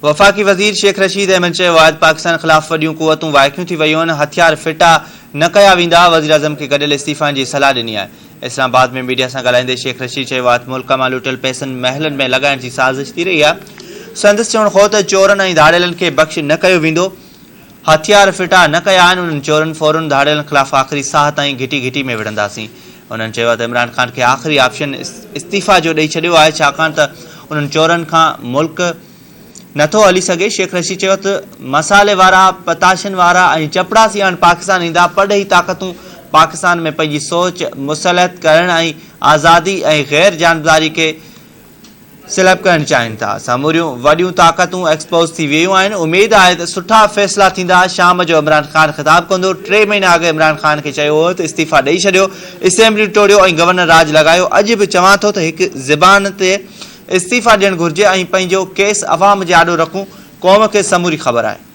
वफ़ाक़ी वज़ीर शेख रशीद अहमद चयो आहे पाकिस्तान ख़िलाफ़ वॾियूं क़ुवतूं वाइकियूं थी वयूं आहिनि, हथियार फिटा न कया वेंदा। वज़ीर आज़म खे गॾियल इस्तीफ़ाउनि जी सलाह ॾिनी आहे। इस्लामाबाद में मीडिया सां ॻाल्हाईंदे शेख रशीद चयो आहे मुल्क मां लुटियल पैसनि महलनि में लॻाइण जी साज़िश थी रही आहे। संदसि चवणु हो त चोरनि ऐं धाड़ेलनि खे बख़्श न कयो वेंदो। हथियार फिटा न कया आहिनि। उन्हनि चोरनि फ़ौरन धाड़ेलनि ख़िलाफ़ आख़िरी साह ताईं घिटी घिटी में विढ़ंदासीं। उन्हनि चयो आहे त इमरान ख़ान खे आख़िरी ऑप्शन इस्तीफ़ा जो ॾेई छॾियो आहे, छाकाणि त उन्हनि चोरनि खां मुल्क नथो हली सघे। शेख रशीद चयो त मसाले वारा, पताशनि वारा ऐं चपड़ासी हाणे पाकिस्तान ईंदा। पढ़ई ताक़तूं पाकिस्तान में पंहिंजी सोच मुसलत करण ऐं आज़ादी ऐं गैर जानबदारी खे सिलब करणु चाहिनि था। सामूरियूं वॾियूं ताक़तूं एक्सपोज़ थी वियूं आहिनि। उमेद आहे त सुठा फ़ैसिला थींदा। शाम जो इमरान ख़ान ख़िताब कंदो। 3 महीना अॻु इमरान ख़ान खे चयो हो त इस्तीफ़ा ॾेई छॾियो, असेंबली टोड़ियो ऐं गवर्नर राज लॻायो। अॼु बि चवां थो त हिकु ज़बान ते इस्तीफ़ा ॾियणु घुरिजे ऐं पंहिंजो केस अवाम जे आॾो रखूं। क़ौम खे समूरी ख़बर आहे।